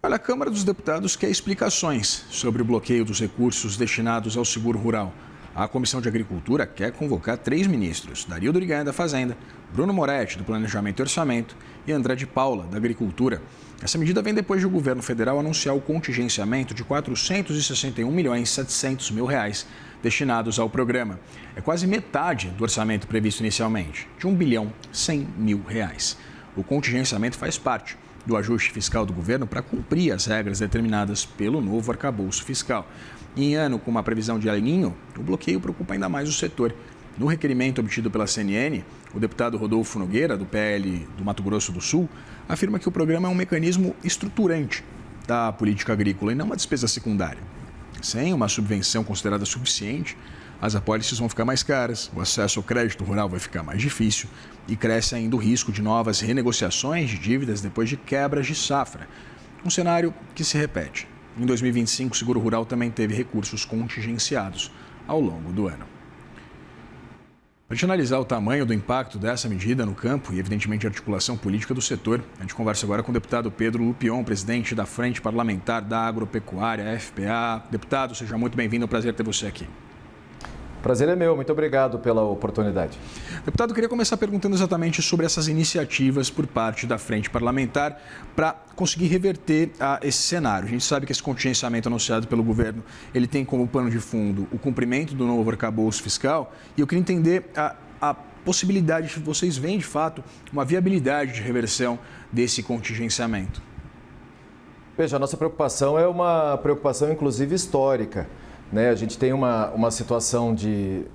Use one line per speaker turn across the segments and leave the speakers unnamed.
Olha, a Câmara dos Deputados quer explicações sobre o bloqueio dos recursos destinados ao seguro rural. A Comissão de Agricultura quer convocar 3 ministros: Darildo Rigan, da Fazenda, Bruno Moretti, do Planejamento e Orçamento, e André de Paula, da Agricultura. Essa medida vem depois de o governo federal anunciar o contingenciamento de R$ 461.700.000 destinados ao programa. É quase metade do orçamento previsto inicialmente, de R$ 1.100.000. O contingenciamento faz parte do ajuste fiscal do governo para cumprir as regras determinadas pelo novo arcabouço fiscal. E em ano com uma previsão de El Niño, o bloqueio preocupa ainda mais o setor. No requerimento obtido pela CNN, o deputado Rodolfo Nogueira, do PL do Mato Grosso do Sul, afirma que o programa é um mecanismo estruturante da política agrícola e não uma despesa secundária. Sem uma subvenção considerada suficiente, as apólices vão ficar mais caras, o acesso ao crédito rural vai ficar mais difícil e cresce ainda o risco de novas renegociações de dívidas depois de quebras de safra. Um cenário que se repete. Em 2025, o seguro rural também teve recursos contingenciados ao longo do ano. Para a gente analisar o tamanho do impacto dessa medida no campo e, evidentemente, a articulação política do setor, a gente conversa agora com o deputado Pedro Lupion, presidente da Frente Parlamentar da Agropecuária, FPA. Deputado, seja muito bem-vindo, é um prazer ter você aqui.
Prazer é meu, muito obrigado pela oportunidade.
Deputado, eu queria começar perguntando exatamente sobre essas iniciativas por parte da Frente Parlamentar para conseguir reverter esse cenário. A gente sabe que esse contingenciamento anunciado pelo governo, ele tem como pano de fundo o cumprimento do novo arcabouço fiscal e eu queria entender a possibilidade de vocês veem, de fato, uma viabilidade de reversão desse contingenciamento.
Veja, a nossa preocupação é uma preocupação, inclusive, histórica. A gente tem uma situação de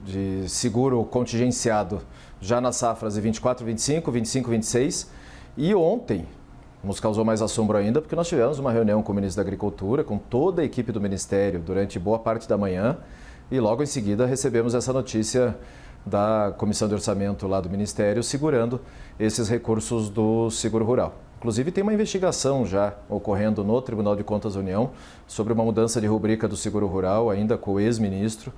seguro contingenciado já nas safras de 24, 25, 25, 26 e ontem nos causou mais assombro ainda porque nós tivemos uma reunião com o ministro da Agricultura, com toda a equipe do Ministério durante boa parte da manhã e logo em seguida recebemos essa notícia da Comissão de Orçamento lá do Ministério segurando esses recursos do seguro rural. Inclusive, tem uma investigação já ocorrendo no Tribunal de Contas da União sobre uma mudança de rubrica do seguro rural, ainda com o ex-ministro,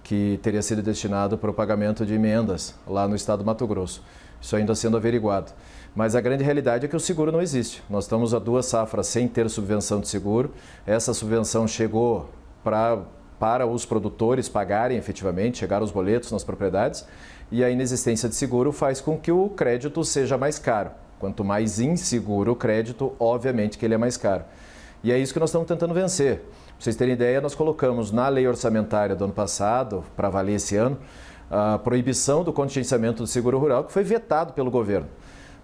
que teria sido destinado para o pagamento de emendas lá no estado do Mato Grosso. Isso ainda sendo averiguado. Mas a grande realidade é que o seguro não existe. Nós estamos há 2 safras sem ter subvenção de seguro. Essa subvenção chegou para os produtores pagarem efetivamente, chegaram os boletos nas propriedades, e a inexistência de seguro faz com que o crédito seja mais caro. Quanto mais inseguro o crédito, obviamente que ele é mais caro. E é isso que nós estamos tentando vencer. Para vocês terem ideia, nós colocamos na lei orçamentária do ano passado, para valer esse ano, a proibição do contingenciamento do seguro rural, que foi vetado pelo governo.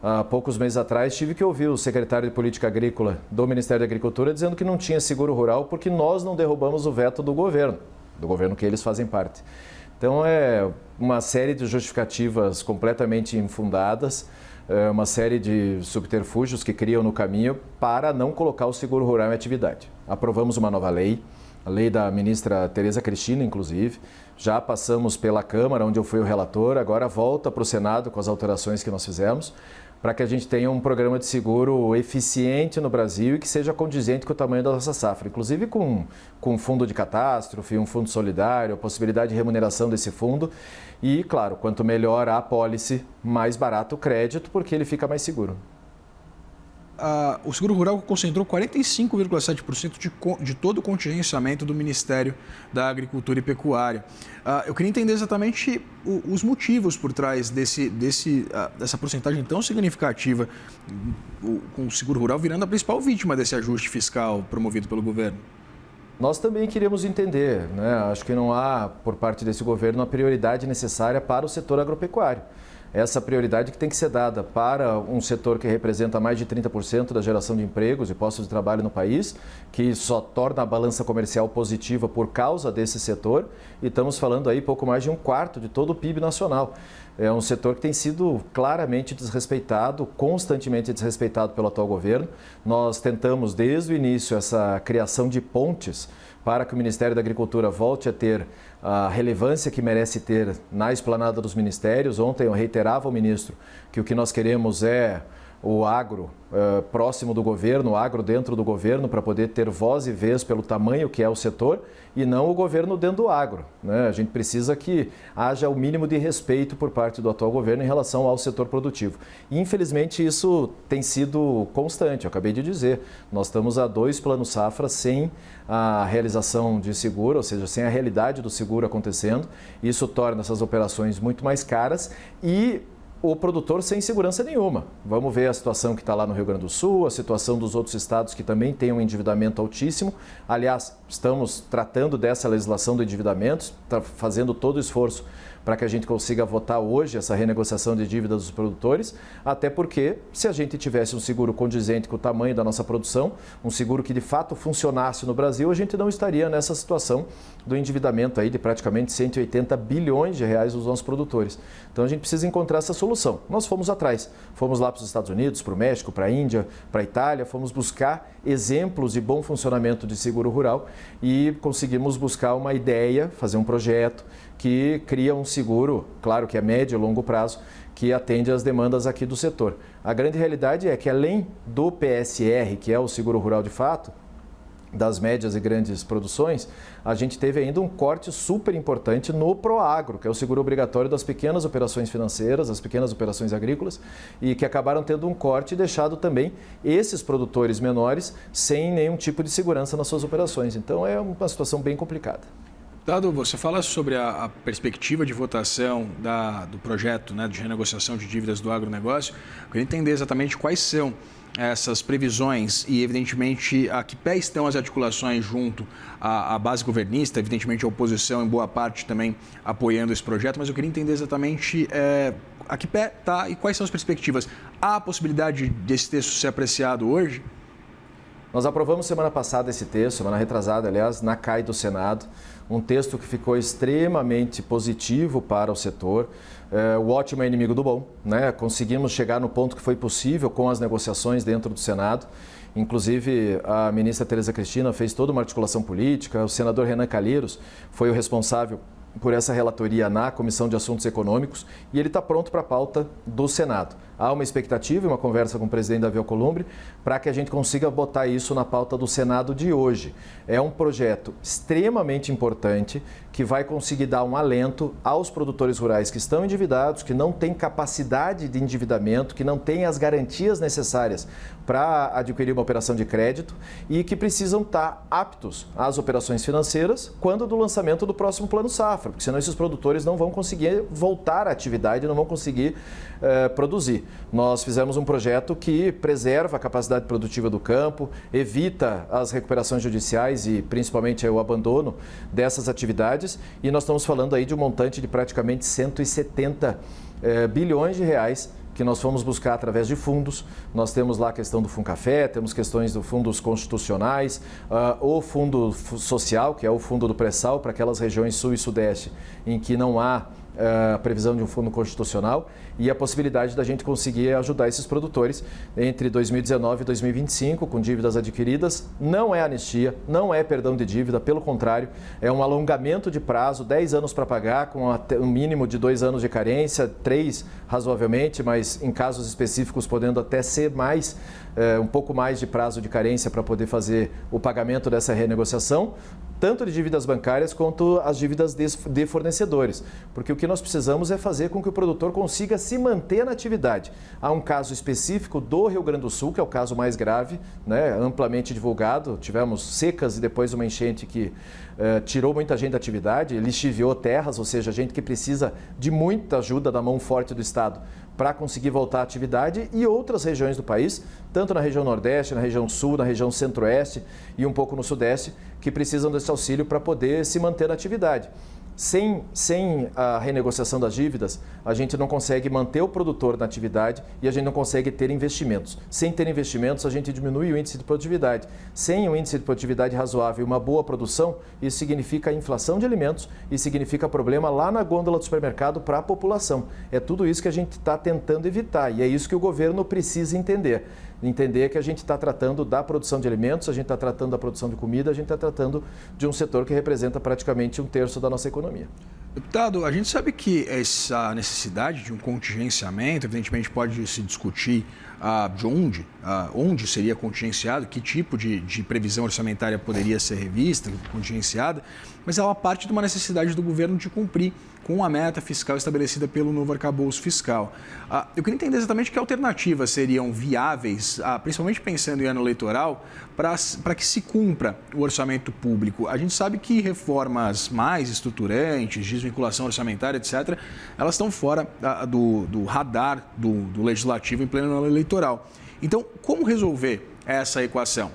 Há poucos meses atrás, tive que ouvir o secretário de Política Agrícola do Ministério da Agricultura dizendo que não tinha seguro rural porque nós não derrubamos o veto do governo que eles fazem parte. Então, é uma série de justificativas completamente infundadas, uma série de subterfúgios que criam no caminho para não colocar o seguro rural em atividade. Aprovamos uma nova lei, a lei da ministra Tereza Cristina, inclusive. Já passamos pela Câmara, onde eu fui o relator, agora volta para o Senado com as alterações que nós fizemos, para que a gente tenha um programa de seguro eficiente no Brasil e que seja condizente com o tamanho da nossa safra, inclusive com um fundo de catástrofe, um fundo solidário, a possibilidade de remuneração desse fundo e, claro, quanto melhor a apólice, mais barato o crédito, porque ele fica mais seguro.
O seguro rural concentrou 45,7% de todo o contingenciamento do Ministério da Agricultura e Pecuária. Eu queria entender exatamente os motivos por trás dessa porcentagem tão significativa, com o seguro rural virando a principal vítima desse ajuste fiscal promovido pelo governo.
Nós também queríamos entender, acho que não há, por parte desse governo, a prioridade necessária para o setor agropecuário. Essa prioridade que tem que ser dada para um setor que representa mais de 30% da geração de empregos e postos de trabalho no país, que só torna a balança comercial positiva por causa desse setor, e estamos falando aí pouco mais de 1/4 de todo o PIB nacional. É um setor que tem sido claramente desrespeitado, constantemente desrespeitado pelo atual governo. Nós tentamos desde o início essa criação de pontes para que o Ministério da Agricultura volte a ter a relevância que merece ter na esplanada dos ministérios. Ontem eu reiterava ao ministro que o que nós queremos é o agro próximo do governo, o agro dentro do governo, para poder ter voz e vez pelo tamanho que é o setor, e não o governo dentro do agro, né? A gente precisa que haja o mínimo de respeito por parte do atual governo em relação ao setor produtivo. E, infelizmente, isso tem sido constante, eu acabei de dizer. Nós estamos a 2 planos safra sem a realização de seguro, ou seja, sem a realidade do seguro acontecendo. Isso torna essas operações muito mais caras e o produtor sem segurança nenhuma. Vamos ver a situação que está lá no Rio Grande do Sul, a situação dos outros estados que também têm um endividamento altíssimo. Aliás, estamos tratando dessa legislação do endividamento, está fazendo todo o esforço para que a gente consiga votar hoje essa renegociação de dívidas dos produtores, até porque se a gente tivesse um seguro condizente com o tamanho da nossa produção, um seguro que de fato funcionasse no Brasil, a gente não estaria nessa situação do endividamento aí de praticamente 180 bilhões de reais dos nossos produtores. Então a gente precisa encontrar essa solução. Nós fomos atrás, fomos lá para os Estados Unidos, para o México, para a Índia, para a Itália, fomos buscar exemplos de bom funcionamento de seguro rural e conseguimos buscar uma ideia, fazer um projeto que cria um seguro, claro que é médio e longo prazo, que atende às demandas aqui do setor. A grande realidade é que além do PSR, que é o seguro rural de fato, das médias e grandes produções, a gente teve ainda um corte super importante no Proagro, que é o seguro obrigatório das pequenas operações financeiras, das pequenas operações agrícolas, e que acabaram tendo um corte e deixado também esses produtores menores sem nenhum tipo de segurança nas suas operações. Então é uma situação bem complicada.
Dado, você fala sobre a perspectiva de votação do projeto, né, de renegociação de dívidas do agronegócio. Eu queria entender exatamente quais são essas previsões e, evidentemente, a que pé estão as articulações junto à base governista, evidentemente a oposição em boa parte também apoiando esse projeto, mas eu queria entender exatamente a que pé está e quais são as perspectivas. Há a possibilidade desse texto ser apreciado hoje?
Nós aprovamos semana passada esse texto, semana retrasada, aliás, na CAI do Senado, um texto que ficou extremamente positivo para o setor. O ótimo é inimigo do bom, né? Conseguimos chegar no ponto que foi possível com as negociações dentro do Senado. Inclusive, a ministra Tereza Cristina fez toda uma articulação política, o senador Renan Calheiros foi o responsável por essa relatoria na Comissão de Assuntos Econômicos e ele está pronto para a pauta do Senado. Há uma expectativa e uma conversa com o presidente Davi Alcolumbre para que a gente consiga botar isso na pauta do Senado de hoje. É um projeto extremamente importante que vai conseguir dar um alento aos produtores rurais que estão endividados, que não têm capacidade de endividamento, que não têm as garantias necessárias para adquirir uma operação de crédito e que precisam estar aptos às operações financeiras quando do lançamento do próximo Plano Safra, porque senão esses produtores não vão conseguir voltar à atividade, não vão conseguir produzir. Nós fizemos um projeto que preserva a capacidade produtiva do campo, evita as recuperações judiciais e principalmente o abandono dessas atividades e nós estamos falando aí de um montante de praticamente 170 bilhões de reais que nós fomos buscar através de fundos. Nós temos lá a questão do Funcafé, temos questões dos fundos constitucionais, o fundo social, que é o fundo do pré-sal para aquelas regiões sul e sudeste em que não há a previsão de um fundo constitucional e a possibilidade da gente conseguir ajudar esses produtores entre 2019 e 2025 com dívidas adquiridas. Não é anistia, não é perdão de dívida, pelo contrário, é um alongamento de prazo, 10 anos para pagar, com um mínimo de 2 anos de carência, 3 razoavelmente, mas em casos específicos podendo até ser mais, um pouco mais de prazo de carência para poder fazer o pagamento dessa renegociação, tanto de dívidas bancárias quanto as dívidas de fornecedores, porque o que nós precisamos é fazer com que o produtor consiga se manter na atividade. Há um caso específico do Rio Grande do Sul, que é o caso mais grave, né, amplamente divulgado, tivemos secas e depois uma enchente que tirou muita gente da atividade, lixiviou terras, ou seja, gente que precisa de muita ajuda da mão forte do Estado para conseguir voltar à atividade e outras regiões do país, tanto na região Nordeste, na região Sul, na região Centro-Oeste e um pouco no Sudeste, que precisam desse auxílio para poder se manter na atividade. Sem a renegociação das dívidas, a gente não consegue manter o produtor na atividade e a gente não consegue ter investimentos. Sem ter investimentos, a gente diminui o índice de produtividade. Sem um índice de produtividade razoável e uma boa produção, isso significa inflação de alimentos e significa problema lá na gôndola do supermercado para a população. É tudo isso que a gente está tentando evitar e é isso que o governo precisa entender. Entender que a gente está tratando da produção de alimentos, a gente está tratando da produção de comida, a gente está tratando de um setor que representa praticamente 1/3 da nossa economia.
Deputado, a gente sabe que essa necessidade de um contingenciamento, evidentemente, pode se discutir de onde seria contingenciado, que tipo de previsão orçamentária poderia ser revista, contingenciada, mas ela parte de uma necessidade do governo de cumprir com a meta fiscal estabelecida pelo novo arcabouço fiscal. Eu queria entender exatamente que alternativas seriam viáveis, principalmente pensando em ano eleitoral, para que se cumpra o orçamento público. A gente sabe que reformas mais estruturantes, desvinculação orçamentária, etc., elas estão fora do radar do legislativo em pleno ano eleitoral. Então, como resolver essa equação?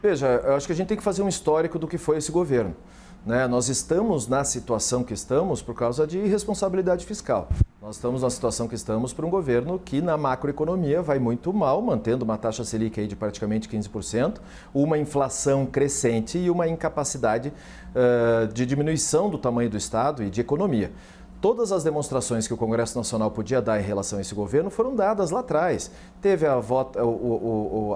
Veja, eu acho que a gente tem que fazer um histórico do que foi esse governo. Nós estamos na situação que estamos por causa de irresponsabilidade fiscal. Nós estamos na situação que estamos por um governo que na macroeconomia vai muito mal, mantendo uma taxa Selic aí de praticamente 15%, uma inflação crescente e uma incapacidade de diminuição do tamanho do Estado e de economia. Todas as demonstrações que o Congresso Nacional podia dar em relação a esse governo foram dadas lá atrás. Teve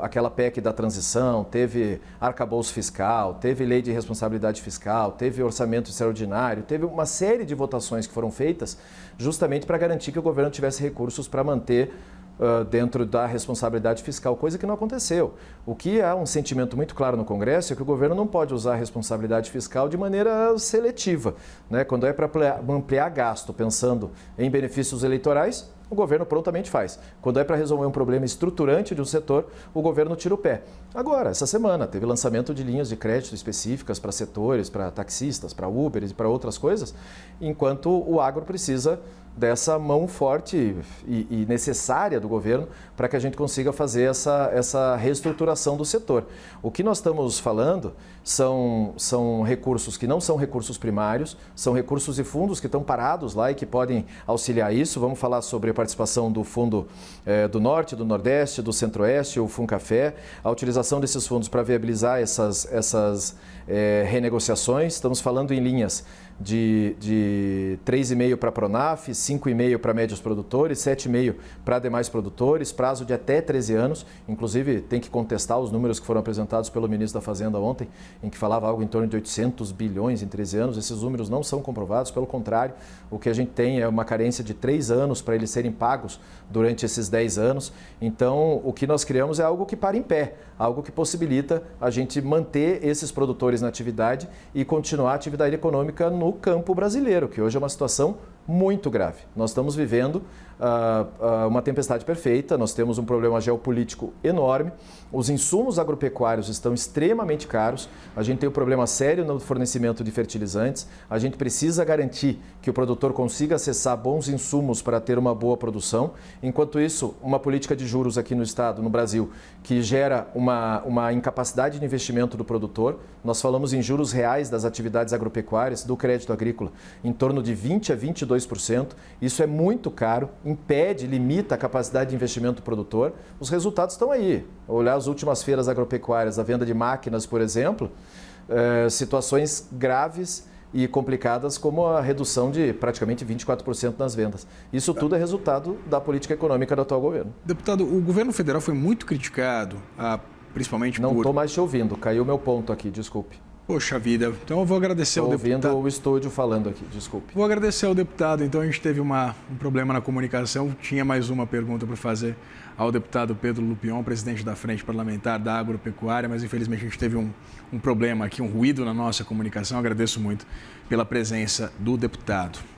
aquela PEC da transição, teve arcabouço fiscal, teve lei de responsabilidade fiscal, teve orçamento extraordinário, teve uma série de votações que foram feitas justamente para garantir que o governo tivesse recursos para manter dentro da responsabilidade fiscal, coisa que não aconteceu. O que há um sentimento muito claro no Congresso é que o governo não pode usar a responsabilidade fiscal de maneira seletiva. Quando é para ampliar gasto pensando em benefícios eleitorais, o governo prontamente faz. Quando é para resolver um problema estruturante de um setor, o governo tira o pé. Agora, essa semana, teve lançamento de linhas de crédito específicas para setores, para taxistas, para Uber e para outras coisas, enquanto o agro precisa dessa mão forte e necessária do governo para que a gente consiga fazer essa reestruturação do setor. O que nós estamos falando são recursos que não são recursos primários, são recursos e fundos que estão parados lá e que podem auxiliar isso. Vamos falar sobre a participação do Fundo do Norte, do Nordeste, do Centro-Oeste, o Funcafé, a utilização desses fundos para viabilizar essas renegociações. Estamos falando em linhas de 3,5 para a Pronaf, 5,5 para médios produtores, 7,5 para demais produtores, prazo de até 13 anos. Inclusive, tem que contestar os números que foram apresentados pelo ministro da Fazenda ontem, em que falava algo em torno de 800 bilhões em 13 anos. Esses números não são comprovados, pelo contrário, o que a gente tem é uma carência de 3 anos para eles serem pagos durante esses 10 anos. Então, o que nós criamos é algo que para em pé, algo que possibilita a gente manter esses produtores na atividade e continuar a atividade econômica no campo brasileiro, que hoje é uma situação muito grave. Nós estamos vivendo uma tempestade perfeita, nós temos um problema geopolítico enorme, os insumos agropecuários estão extremamente caros, a gente tem um problema sério no fornecimento de fertilizantes, a gente precisa garantir que o produtor consiga acessar bons insumos para ter uma boa produção. Enquanto isso, uma política de juros aqui no estado, no Brasil, que gera uma incapacidade de investimento do produtor. Nós falamos em juros reais das atividades agropecuárias, do crédito agrícola, em torno de 20% a 22%. Isso é muito caro, impede, limita a capacidade de investimento do produtor. Os resultados estão aí. Olhar as últimas feiras agropecuárias, a venda de máquinas, por exemplo, situações graves e complicadas como a redução de praticamente 24% nas vendas. Isso tudo é resultado da política econômica do atual governo.
Deputado, o governo federal foi muito criticado, principalmente
Não estou mais te ouvindo, caiu meu ponto aqui, desculpe.
Poxa vida, então eu vou agradecer ao deputado.
Estou ouvindo o estúdio falando aqui, desculpe.
Vou agradecer ao deputado, então a gente teve um problema na comunicação, tinha mais uma pergunta para fazer ao deputado Pedro Lupion, presidente da Frente Parlamentar da Agropecuária, mas infelizmente a gente teve um problema aqui, um ruído na nossa comunicação. Agradeço muito pela presença do deputado.